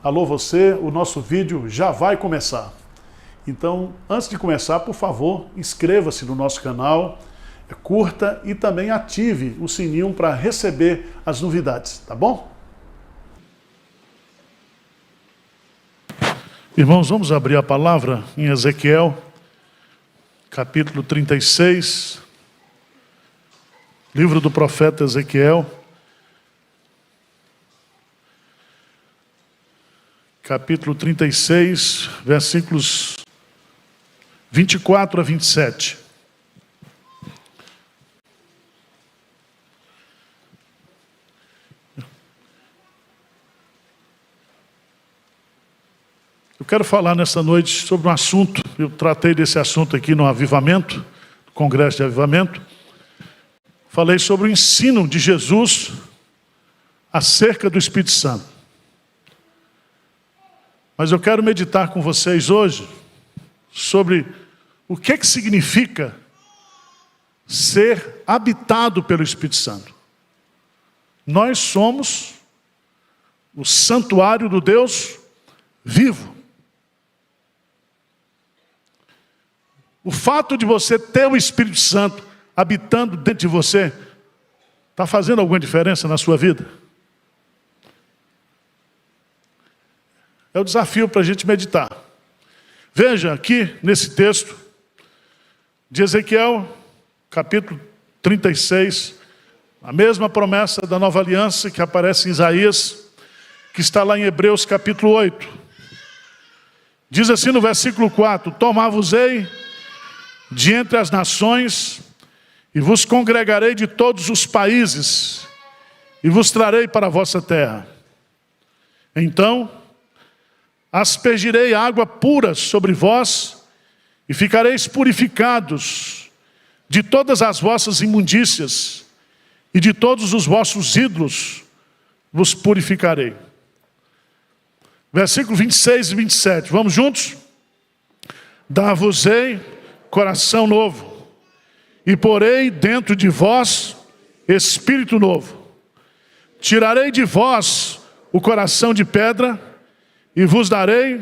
Alô você, o nosso vídeo já vai começar. Então, antes de começar, por favor, inscreva-se no nosso canal, curta e também ative o sininho para receber as novidades, tá bom? Irmãos, vamos abrir a palavra em Ezequiel, capítulo 36, livro do profeta Ezequiel, capítulo 36, versículos 24 a 27. Eu quero falar nessa noite sobre um assunto, eu tratei desse assunto aqui no Avivamento, no Congresso de Avivamento. Falei sobre o ensino de Jesus acerca do Espírito Santo. Mas eu quero meditar com vocês hoje sobre o que significa ser habitado pelo Espírito Santo. Nós somos o santuário do Deus vivo. O fato de você ter o Espírito Santo habitando dentro de você, está fazendo alguma diferença na sua vida? É o desafio para a gente meditar. Veja aqui nesse texto de Ezequiel, capítulo 36, a mesma promessa da nova aliança que aparece em Isaías, que está lá em Hebreus capítulo 8. Diz assim no versículo 4: Tomar-vos-ei de entre as nações, e vos congregarei de todos os países, e vos trarei para a vossa terra. Então aspergirei água pura sobre vós, e ficareis purificados de todas as vossas imundícias, e de todos os vossos ídolos vos purificarei. Versículo 26 e 27, vamos juntos? Dar-vos-ei coração novo, e porei dentro de vós espírito novo. Tirarei de vós o coração de pedra, e vos darei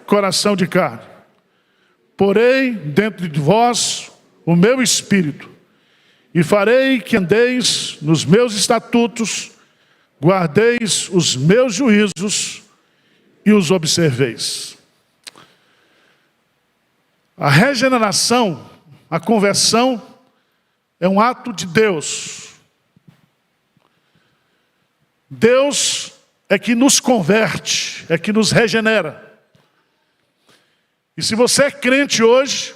coração de carne. Porei dentro de vós o meu espírito, e farei que andeis nos meus estatutos, guardeis os meus juízos e os observeis. A regeneração, a conversão, é um ato de Deus. Deus é que nos converte, é que nos regenera. E se você é crente hoje,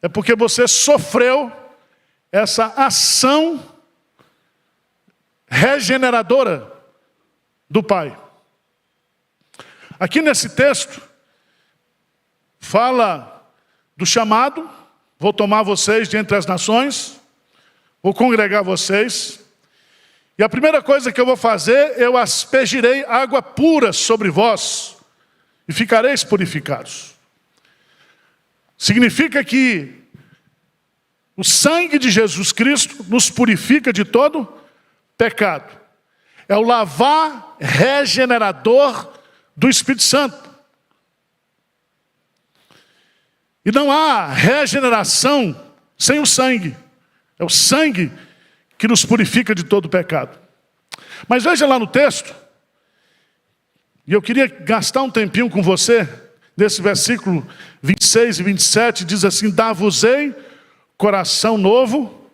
é porque você sofreu essa ação regeneradora do Pai. Aqui nesse texto, fala do chamado: vou tomar vocês de entre as nações, vou congregar vocês, e a primeira coisa que eu vou fazer, eu aspergirei água pura sobre vós, e ficareis purificados. Significa que o sangue de Jesus Cristo nos purifica de todo pecado. É o lavar regenerador do Espírito Santo. E não há regeneração sem o sangue. É o sangue que nos purifica de todo pecado. Mas veja lá no texto, e eu queria gastar um tempinho com você, nesse versículo 26 e 27, diz assim: Dar-vos-ei coração novo,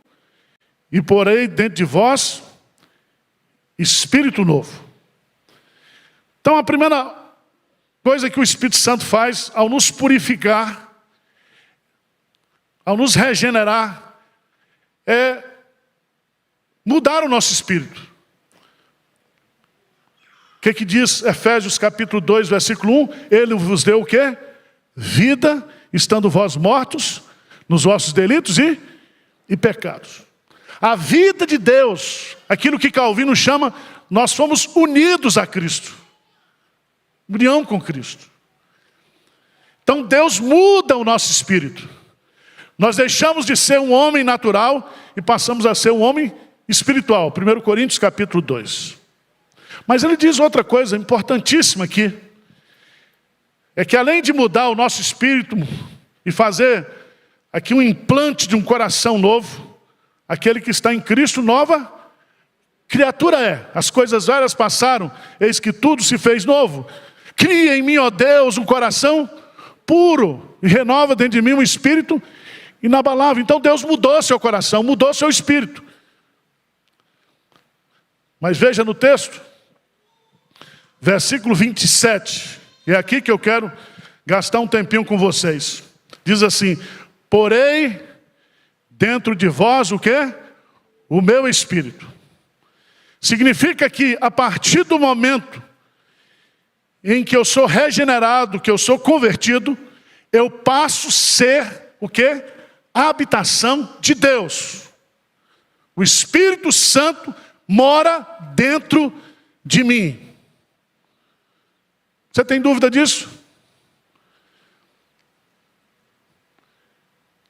e porei dentro de vós espírito novo. Então a primeira coisa que o Espírito Santo faz ao nos purificar, ao nos regenerar, é mudar o nosso espírito. O que diz Efésios capítulo 2, versículo 1? Ele vos deu o quê? Vida, estando vós mortos nos vossos delitos e pecados. A vida de Deus, aquilo que Calvino chama, nós fomos unidos a Cristo. União com Cristo. Então Deus muda o nosso espírito. Nós deixamos de ser um homem natural e passamos a ser um homem espiritual. 1 Coríntios capítulo 2. Mas ele diz outra coisa importantíssima aqui. é que além de mudar o nosso espírito e fazer aqui um implante de um coração novo, aquele que está em Cristo, nova criatura é. As coisas velhas passaram, eis que tudo se fez novo. Cria em mim, ó Deus, um coração puro e renova dentro de mim um espírito inabalável. Então Deus mudou seu coração, mudou seu espírito. Mas veja no texto, versículo 27, é aqui que eu quero gastar um tempinho com vocês. Diz assim: porei dentro de vós o quê? O meu espírito. Significa que a partir do momento em que eu sou regenerado, que eu sou convertido, eu passo a ser o quê? A habitação de Deus. O Espírito Santo mora dentro de mim. Você tem dúvida disso?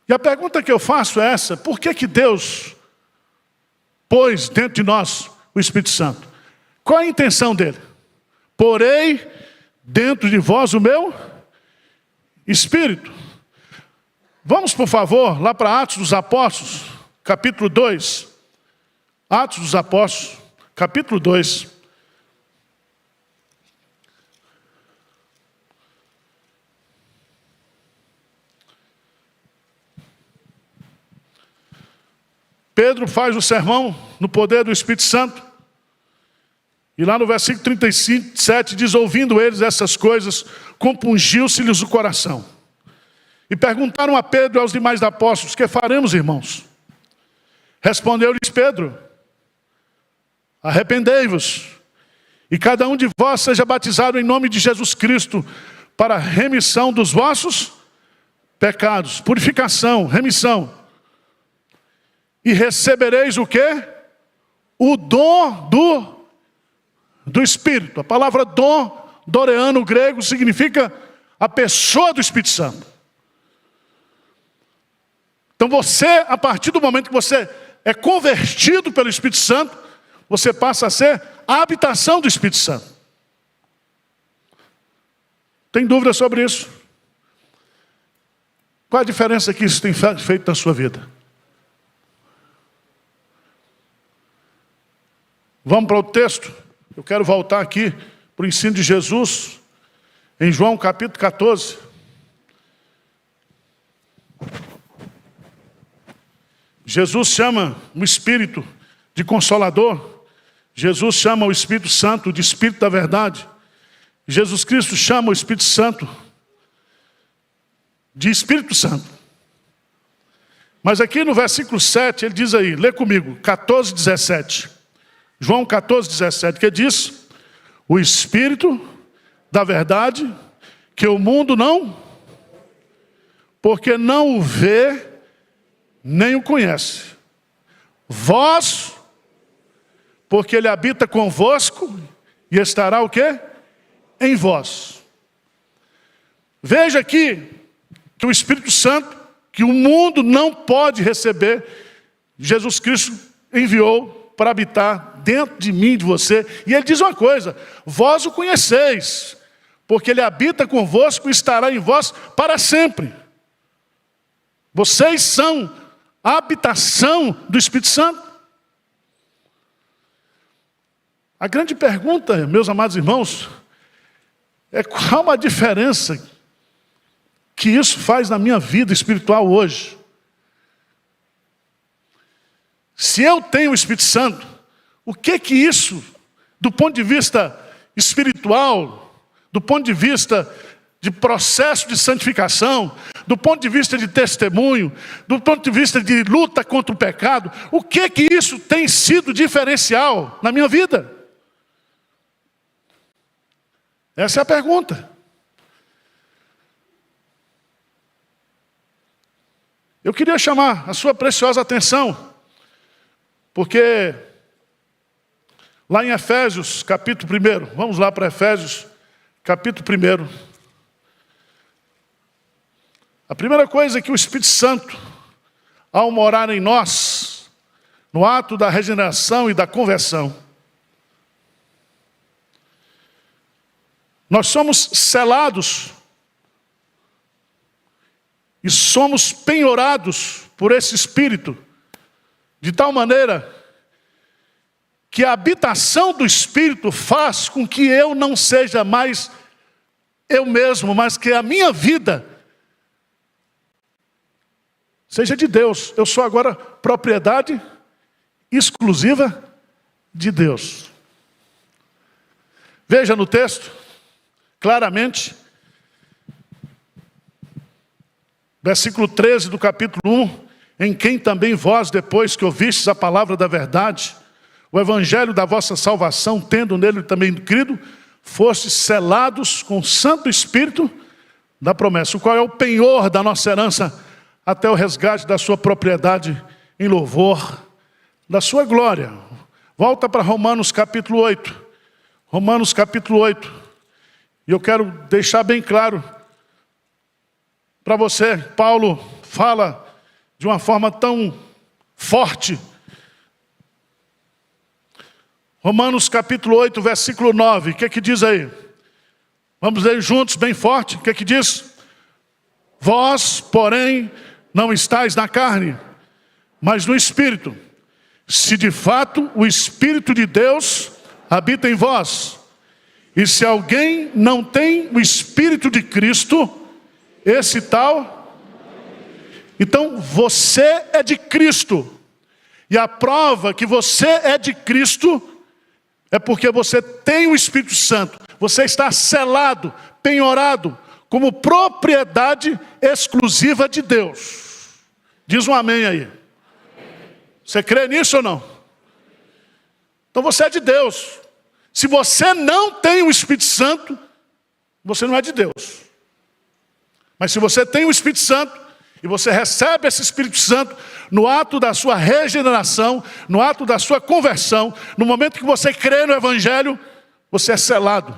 E a pergunta que eu faço é essa: por que Deus pôs dentro de nós o Espírito Santo? Qual a intenção dele? Porei dentro de vós o meu Espírito. Vamos, por favor, lá para Atos dos Apóstolos, capítulo 2. Atos dos Apóstolos, capítulo 2. Pedro faz o sermão no poder do Espírito Santo. E lá no versículo 37 diz: ouvindo eles essas coisas, compungiu-se-lhes o coração. E perguntaram a Pedro e aos demais apóstolos: que faremos, irmãos? Respondeu-lhes Pedro: arrependei-vos, e cada um de vós seja batizado em nome de Jesus Cristo, para a remissão dos vossos pecados. Purificação, remissão. E recebereis o quê? O dom do Espírito. A palavra dom, doreano, grego, significa a pessoa do Espírito Santo. Então você, a partir do momento que você é convertido pelo Espírito Santo, você passa a ser a habitação do Espírito Santo. Tem dúvida sobre isso? Qual a diferença que isso tem feito na sua vida? Vamos para o texto. Eu quero voltar aqui para o ensino de Jesus, em João capítulo 14. Jesus chama o Espírito de Consolador. Jesus chama o Espírito Santo de Espírito da Verdade. Jesus Cristo chama o Espírito Santo de Espírito Santo. Mas aqui no versículo 7, ele diz aí, lê comigo, 14, 17. João 14, 17, que diz: o Espírito da Verdade, que o mundo não, porque não o vê, nem o conhece. Vós, porque ele habita convosco, e estará o quê? Em vós. Veja aqui, que o Espírito Santo, que o mundo não pode receber, Jesus Cristo enviou para habitar dentro de mim, de você. E ele diz uma coisa: vós o conheceis, porque ele habita convosco e estará em vós para sempre. Vocês são a habitação do Espírito Santo. A grande pergunta, meus amados irmãos, é qual a diferença que isso faz na minha vida espiritual hoje? Se eu tenho o Espírito Santo, o que isso, do ponto de vista espiritual, do ponto de vista de processo de santificação, do ponto de vista de testemunho, do ponto de vista de luta contra o pecado, o que isso tem sido diferencial na minha vida? Essa é a pergunta. Eu queria chamar a sua preciosa atenção, porque lá em Efésios, capítulo 1, vamos lá para Efésios, capítulo 1. A primeira coisa é que o Espírito Santo, ao morar em nós, no ato da regeneração e da conversão, nós somos selados e somos penhorados por esse Espírito, de tal maneira que a habitação do Espírito faz com que eu não seja mais eu mesmo, mas que a minha vida seja de Deus. Eu sou agora propriedade exclusiva de Deus. Veja no texto, claramente, versículo 13 do capítulo 1, em quem também vós, depois que ouvistes a palavra da verdade, o evangelho da vossa salvação, tendo nele também crido, fostes selados com o Santo Espírito da promessa, o qual é o penhor da nossa herança, até o resgate da sua propriedade, em louvor da sua glória. Volta para Romanos capítulo 8. Romanos capítulo 8. E eu quero deixar bem claro para você, Paulo fala de uma forma tão forte. Romanos capítulo 8, versículo 9. O que é que diz aí? Vamos ler juntos, bem forte. O que é que diz? Vós, porém, não estáis na carne, mas no Espírito. Se de fato o Espírito de Deus habita em vós. E se alguém não tem o Espírito de Cristo, esse tal... Então, você é de Cristo. E a prova que você é de Cristo é porque você tem o Espírito Santo. Você está selado, penhorado, como propriedade exclusiva de Deus. Diz um amém aí. Você crê nisso ou não? Então você é de Deus. Se você não tem o Espírito Santo, você não é de Deus. Mas se você tem o Espírito Santo, e você recebe esse Espírito Santo no ato da sua regeneração, no ato da sua conversão, no momento que você crê no Evangelho, você é selado.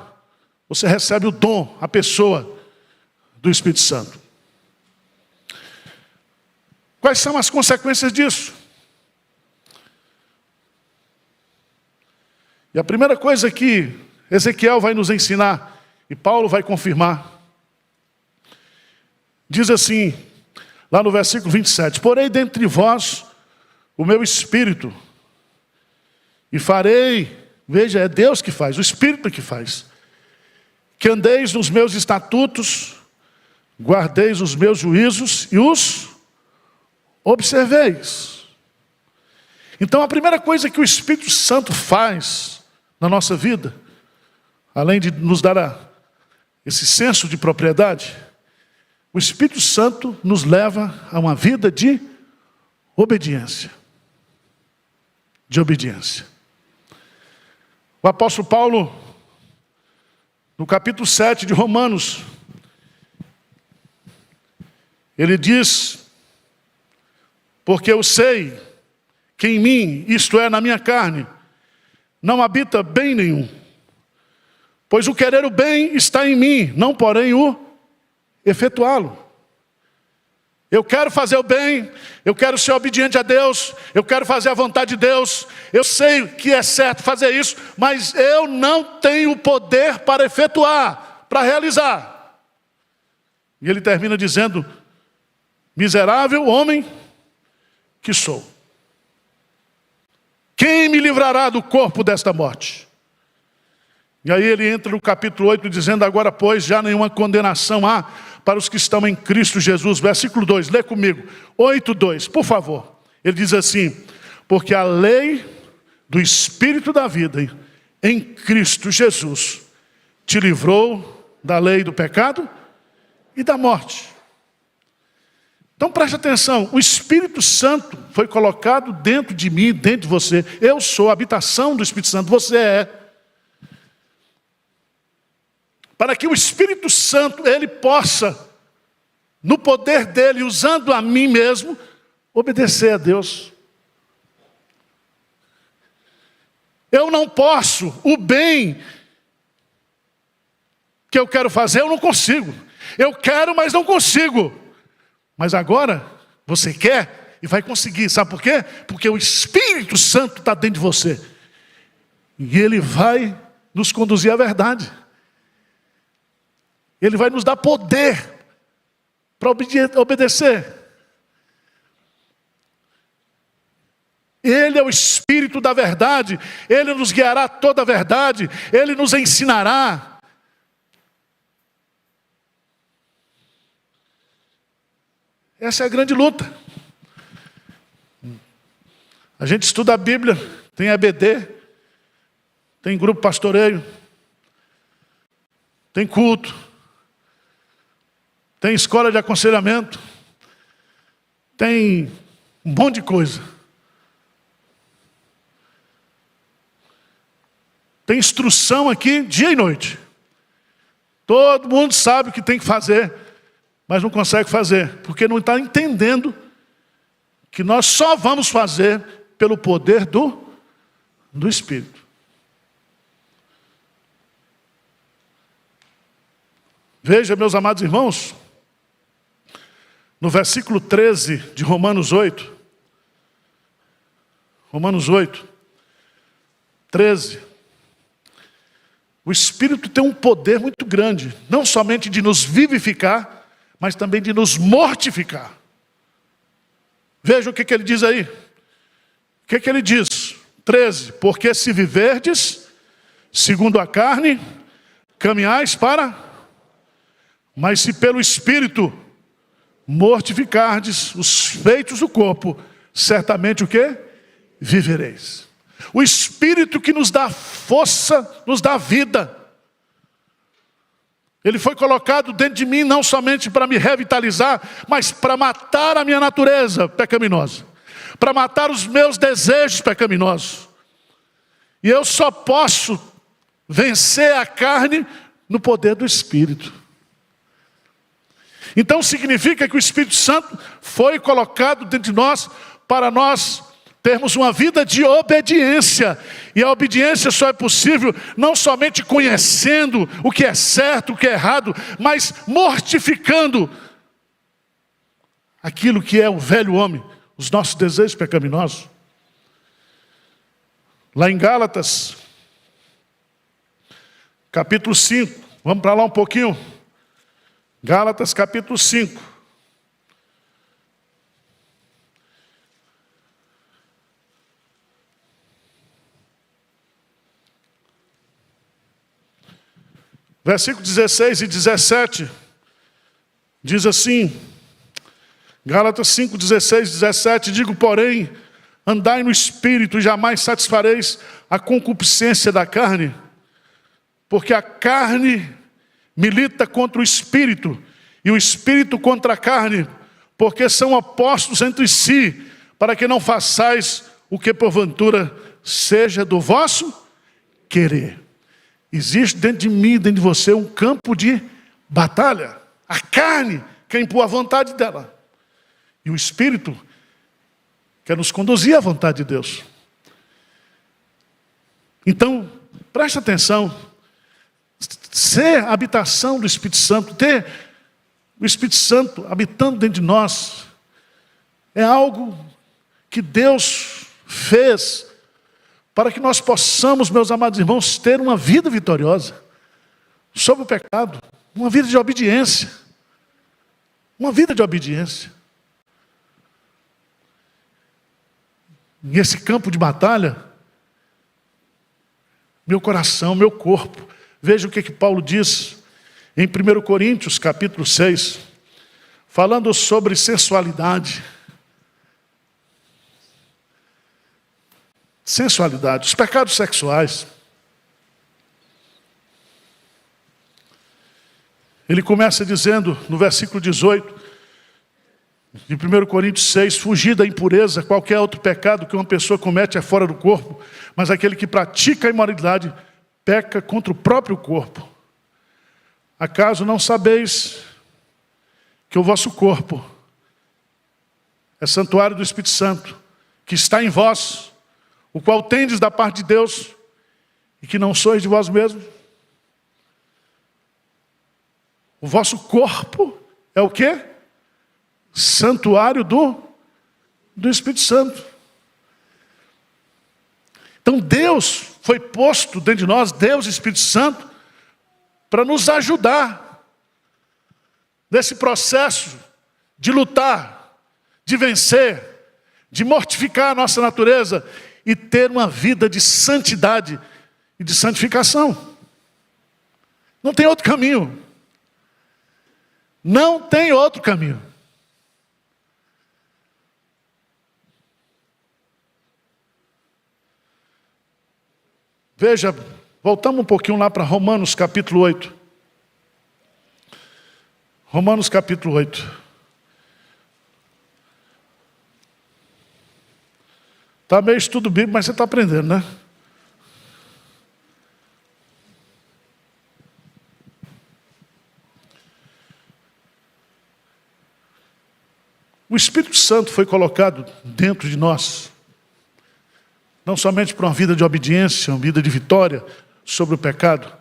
Você recebe o dom, a pessoa do Espírito Santo. Quais são as consequências disso? E a primeira coisa que Ezequiel vai nos ensinar, e Paulo vai confirmar, diz assim, lá no versículo 27, porém dentre vós o meu Espírito, e farei, veja, é Deus que faz, o Espírito que faz, que andeis nos meus estatutos, guardeis os meus juízos e os observeis. Então a primeira coisa que o Espírito Santo faz na nossa vida, além de nos dar esse senso de propriedade, o Espírito Santo nos leva a uma vida de obediência. De obediência. O apóstolo Paulo, no capítulo 7 de Romanos, ele diz, porque eu sei que em mim, isto é, na minha carne, não habita bem nenhum. Pois o querer o bem está em mim, não porém o efetuá-lo. Eu quero fazer o bem, eu quero ser obediente a Deus, eu quero fazer a vontade de Deus, eu sei que é certo fazer isso, mas eu não tenho poder para efetuar, para realizar. E ele termina dizendo, miserável homem que sou. Quem me livrará do corpo desta morte? E aí ele entra no capítulo 8 dizendo, agora pois já nenhuma condenação há para os que estão em Cristo Jesus. Versículo 2, lê comigo. 8:2, por favor. Ele diz assim, porque a lei do Espírito da vida em Cristo Jesus te livrou da lei do pecado e da morte. Então preste atenção, o Espírito Santo foi colocado dentro de mim, dentro de você. Eu sou a habitação do Espírito Santo, você é. Para que o Espírito Santo, ele possa, no poder dele, usando a mim mesmo, obedecer a Deus. Eu não posso, o bem que eu quero fazer, eu não consigo. Eu quero, mas não consigo. Mas agora, você quer e vai conseguir. Sabe por quê? Porque o Espírito Santo está dentro de você. E ele vai nos conduzir à verdade. Ele vai nos dar poder para obedecer. Ele é o Espírito da verdade, Ele nos guiará a toda a verdade, Ele nos ensinará. Essa é a grande luta. A gente estuda a Bíblia, tem EBD, tem grupo pastoreio, tem culto, tem escola de aconselhamento, tem um monte de coisa. Tem instrução aqui dia e noite. Todo mundo sabe o que tem que fazer, mas não consegue fazer, porque não está entendendo que nós só vamos fazer pelo poder do Espírito. Veja, meus amados irmãos, no versículo 13 de Romanos 8, 13, o Espírito tem um poder muito grande, não somente de nos vivificar, mas também de nos mortificar. Veja o que ele diz aí. O que ele diz? 13, porque se viverdes segundo a carne, caminhais para... Mas se pelo Espírito mortificardes os feitos do corpo, certamente o quê? Vivereis. O Espírito que nos dá força, nos dá vida. Ele foi colocado dentro de mim não somente para me revitalizar, mas para matar a minha natureza pecaminosa. Para matar os meus desejos pecaminosos. E eu só posso vencer a carne no poder do Espírito. Então significa que o Espírito Santo foi colocado dentro de nós para nós termos uma vida de obediência. E a obediência só é possível não somente conhecendo o que é certo, o que é errado, mas mortificando aquilo que é o velho homem, os nossos desejos pecaminosos. Lá em Gálatas, capítulo 5, vamos para lá um pouquinho. Gálatas, capítulo 5. Versículo 16 e 17, diz assim, Gálatas 5, 16 e 17, digo, porém, andai no Espírito e jamais satisfareis a concupiscência da carne, porque a carne milita contra o Espírito, e o Espírito contra a carne, porque são opostos entre si, para que não façais o que porventura seja do vosso querer. Existe dentro de mim, dentro de você, um campo de batalha. A carne quer impor a vontade dela. E o Espírito quer nos conduzir à vontade de Deus. Então, preste atenção. Ser a habitação do Espírito Santo, ter o Espírito Santo habitando dentro de nós, é algo que Deus fez para que nós possamos, meus amados irmãos, ter uma vida vitoriosa sobre o pecado, uma vida de obediência. Uma vida de obediência. Nesse campo de batalha, meu coração, meu corpo. Veja o que Paulo diz em 1 Coríntios, capítulo 6, falando sobre sensualidade. Sensualidade, os pecados sexuais. Ele começa dizendo, no versículo 18, de 1 Coríntios 6, fugir da impureza, qualquer outro pecado que uma pessoa comete é fora do corpo, mas aquele que pratica a imoralidade peca contra o próprio corpo. Acaso não sabeis que o vosso corpo é santuário do Espírito Santo, que está em vós, o qual tendes da parte de Deus, e que não sois de vós mesmos? O vosso corpo é o quê? Santuário do Espírito Santo. Então Deus foi posto dentro de nós, Deus e Espírito Santo, para nos ajudar nesse processo de lutar, de vencer, de mortificar a nossa natureza e ter uma vida de santidade e de santificação. Não tem outro caminho. Não tem outro caminho. Veja, voltamos um pouquinho lá para Romanos capítulo 8. Romanos capítulo 8. Está meio estudo bíblico, mas você está aprendendo, né? O Espírito Santo foi colocado dentro de nós, não somente para uma vida de obediência, uma vida de vitória sobre o pecado,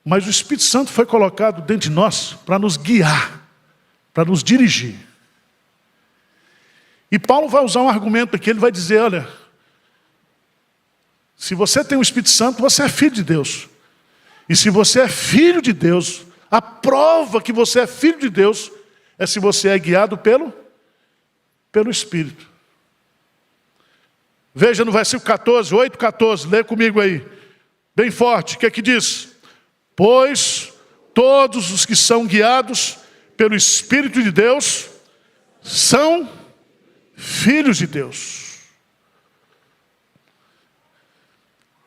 mas o Espírito Santo foi colocado dentro de nós para nos guiar, para nos dirigir. E Paulo vai usar um argumento aqui, ele vai dizer, olha, se você tem o Espírito Santo, você é filho de Deus. E se você é filho de Deus, a prova que você é filho de Deus é se você é guiado pelo Espírito. Veja no versículo 14, 8:14, lê comigo aí, bem forte, o que é que diz? Pois todos os que são guiados pelo Espírito de Deus são filhos de Deus.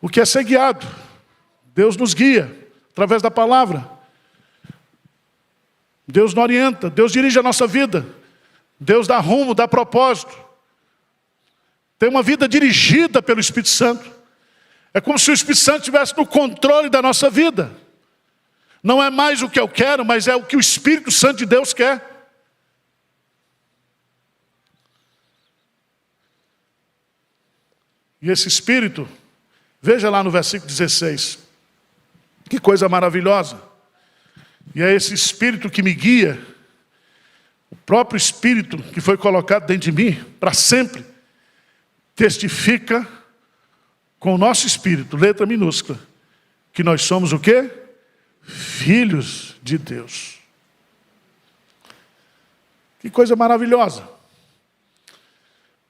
O que é ser guiado? Deus nos guia através da palavra. Deus nos orienta, Deus dirige a nossa vida. Deus dá rumo, dá propósito. Tem uma vida dirigida pelo Espírito Santo. É como se o Espírito Santo estivesse no controle da nossa vida. Não é mais o que eu quero, mas é o que o Espírito Santo de Deus quer. E esse Espírito, veja lá no versículo 16, que coisa maravilhosa. E é esse Espírito que me guia, o próprio Espírito que foi colocado dentro de mim, para sempre, testifica com o nosso Espírito, letra minúscula, que nós somos o quê? Filhos de Deus. Que coisa maravilhosa.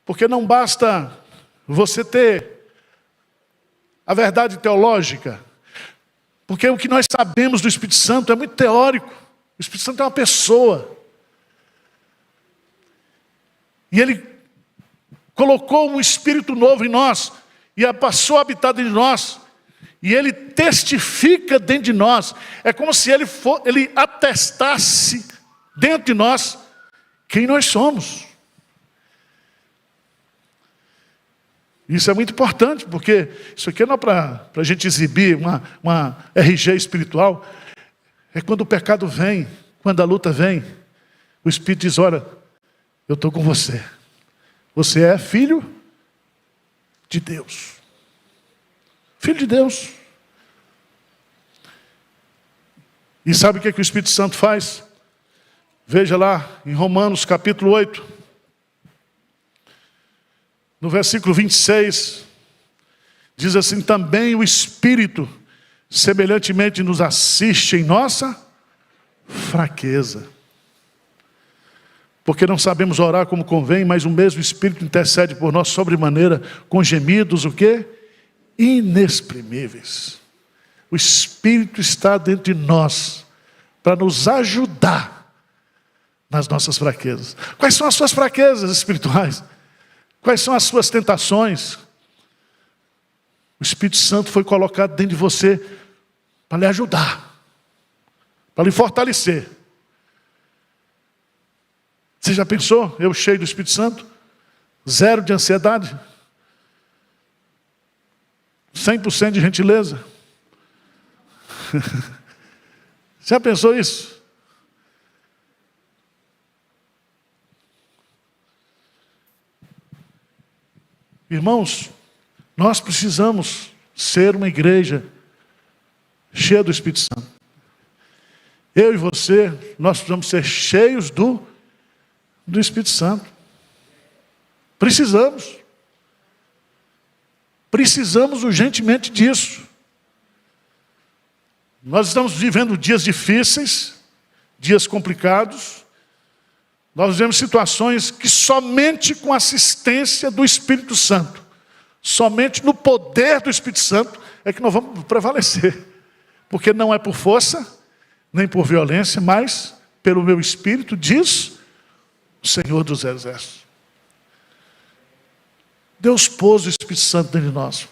Porque não basta você ter a verdade teológica, porque o que nós sabemos do Espírito Santo é muito teórico. O Espírito Santo é uma pessoa. E Ele colocou um Espírito novo em nós, e passou a habitar dentro de nós, e Ele testifica dentro de nós. É como se Ele atestasse dentro de nós quem nós somos. Isso é muito importante, porque isso aqui não é para a gente exibir uma RG espiritual. É quando o pecado vem, quando a luta vem, o Espírito diz, olha, eu estou com você. Você é filho de Deus. Filho de Deus. E sabe o que o Espírito Santo faz? Veja lá em Romanos capítulo 8. No versículo 26, diz assim, também o Espírito semelhantemente nos assiste em nossa fraqueza. Porque não sabemos orar como convém, mas o mesmo Espírito intercede por nós sobremaneira, com gemidos, o quê? Inexprimíveis. O Espírito está dentro de nós, para nos ajudar nas nossas fraquezas. Quais são as suas fraquezas espirituais? Quais são as suas tentações? O Espírito Santo foi colocado dentro de você para lhe ajudar, para lhe fortalecer. Você já pensou? Eu cheio do Espírito Santo? Zero de ansiedade? 100% de gentileza? Já pensou isso? Irmãos, nós precisamos ser uma igreja cheia do Espírito Santo. Eu e você, nós precisamos ser cheios do Espírito Santo. Precisamos. Precisamos urgentemente disso. Nós estamos vivendo dias difíceis, dias complicados, Nós vivemos situações que somente com a assistência do Espírito Santo, somente no poder do Espírito Santo, é que nós vamos prevalecer. Porque não é por força, nem por violência, mas pelo meu Espírito, diz o Senhor dos Exércitos. Deus pôs o Espírito Santo dentro de nós.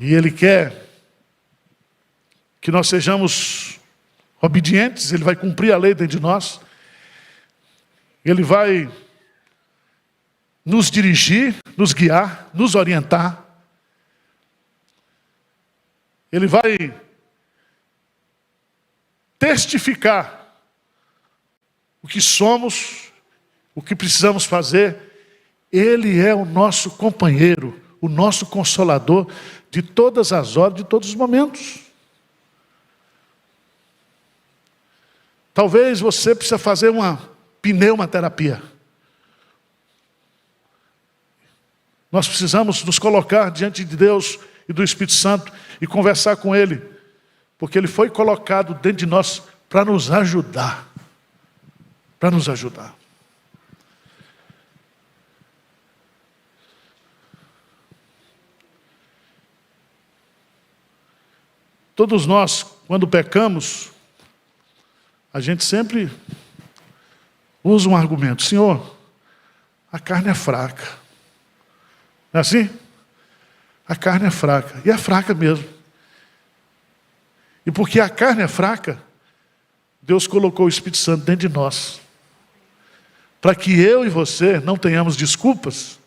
E Ele quer que nós sejamos obedientes, Ele vai cumprir a lei dentro de nós. Ele vai nos dirigir, nos guiar, nos orientar. Ele vai testificar o que somos, o que precisamos fazer. Ele é o nosso companheiro, o nosso consolador de todas as horas, de todos os momentos. Talvez você precise fazer uma pneumaterapia. Nós precisamos nos colocar diante de Deus e do Espírito Santo e conversar com Ele, porque Ele foi colocado dentro de nós para nos ajudar. Para nos ajudar. Todos nós, quando pecamos, a gente sempre usa um argumento. Senhor, a carne é fraca. Não é assim? A carne é fraca. E é fraca mesmo. E porque a carne é fraca, Deus colocou o Espírito Santo dentro de nós. Para que eu e você não tenhamos desculpas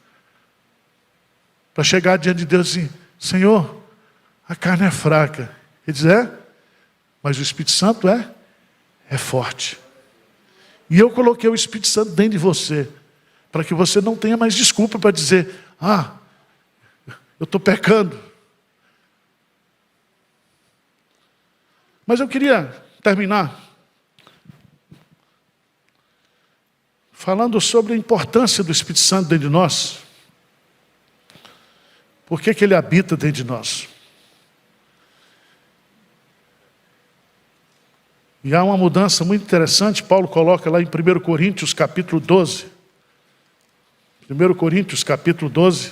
para chegar diante de Deus e dizer, Senhor, a carne é fraca. Ele diz, mas o Espírito Santo é forte. E eu coloquei o Espírito Santo dentro de você, para que você não tenha mais desculpa para dizer, eu estou pecando. Mas eu queria terminar falando sobre a importância do Espírito Santo dentro de nós. Por que ele habita dentro de nós? E há uma mudança muito interessante, Paulo coloca lá em 1 Coríntios capítulo 12. 1 Coríntios capítulo 12.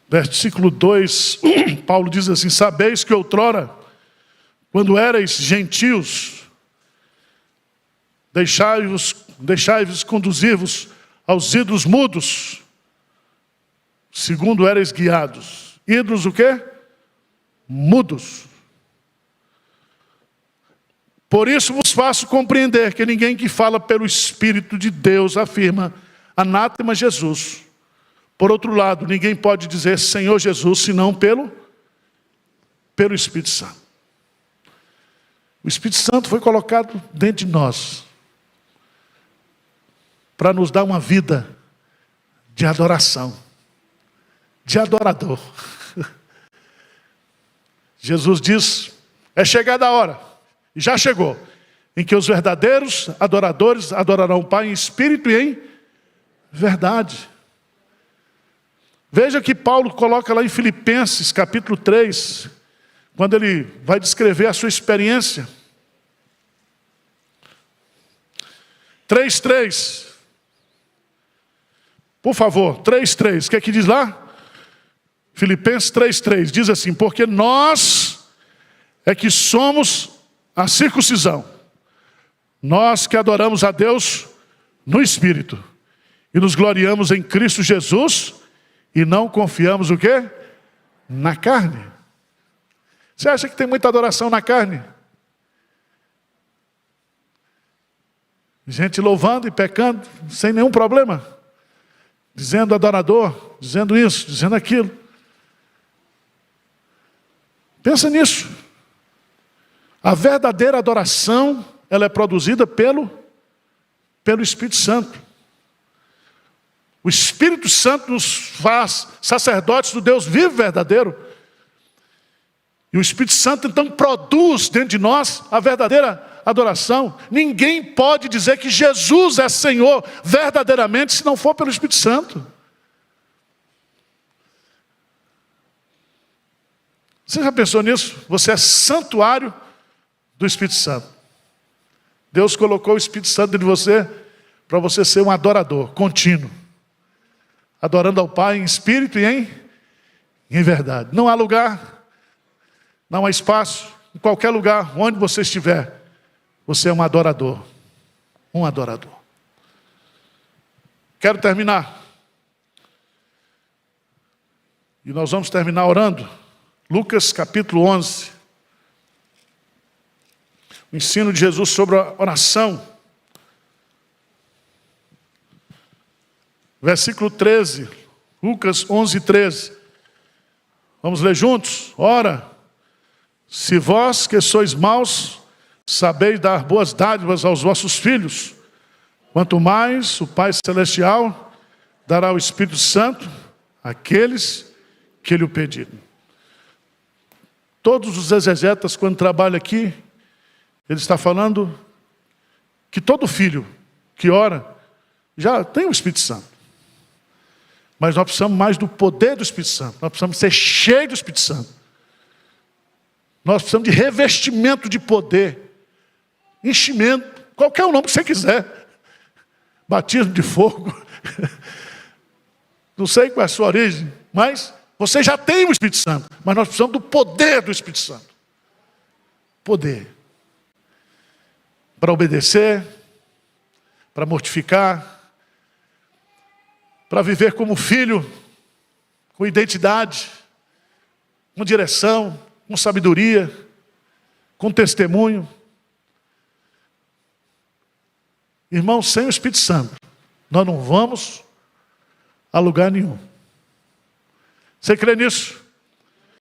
Versículo 2, Paulo diz assim, sabeis que outrora, quando erais gentios, deixai-vos conduzir-vos aos ídolos mudos, segundo erais guiados. Ídolos o quê? Mudos. Por isso vos faço compreender que ninguém que fala pelo Espírito de Deus afirma, anátema Jesus. Por outro lado, ninguém pode dizer Senhor Jesus, senão pelo Espírito Santo. O Espírito Santo foi colocado dentro de nós para nos dar uma vida de adoração, de adorador. Jesus diz, é chegada a hora, e já chegou, em que os verdadeiros adoradores adorarão o Pai em espírito e em verdade. Veja que Paulo coloca lá em Filipenses capítulo 3, quando ele vai descrever a sua experiência. 3:3. Por favor, 3:3. O que é que diz lá? Filipenses 3:3. Diz assim, porque nós é que somos a circuncisão. Nós que adoramos a Deus no Espírito. E nos gloriamos em Cristo Jesus. E não confiamos o quê? Na carne. Você acha que tem muita adoração na carne? Gente louvando e pecando sem nenhum problema. Dizendo adorador, dizendo isso, dizendo aquilo. Pensa nisso. A verdadeira adoração, ela é produzida pelo Espírito Santo. O Espírito Santo nos faz sacerdotes do Deus vivo e verdadeiro. E o Espírito Santo então produz dentro de nós a verdadeira adoração. Ninguém pode dizer que Jesus é Senhor verdadeiramente se não for pelo Espírito Santo. Você já pensou nisso? Você é santuário do Espírito Santo. Deus colocou o Espírito Santo em você para você ser um adorador contínuo. Adorando ao Pai em espírito e em verdade. Não há lugar, não há espaço, em qualquer lugar, onde você estiver, você é um adorador. Um adorador. Quero terminar. E nós vamos terminar orando. Lucas capítulo 11. O ensino de Jesus sobre a oração. Versículo 13. Lucas 11, 13. Vamos ler juntos? Ora, se vós que sois maus, sabeis dar boas dádivas aos vossos filhos, quanto mais o Pai Celestial dará o Espírito Santo àqueles que lhe o pedirem. Todos os exegetas, quando trabalham aqui, ele está falando que todo filho que ora já tem o Espírito Santo. Mas nós precisamos mais do poder do Espírito Santo. Nós precisamos ser cheios do Espírito Santo. Nós precisamos de revestimento de poder. Enchimento. Qualquer nome que você quiser. Batismo de fogo. Não sei qual é a sua origem, mas você já tem o Espírito Santo. Mas nós precisamos do poder do Espírito Santo. Poder. Para obedecer. Para mortificar. Para viver como filho, com identidade, com direção, com sabedoria, com testemunho. Irmãos, sem o Espírito Santo, nós não vamos a lugar nenhum. Você crê nisso?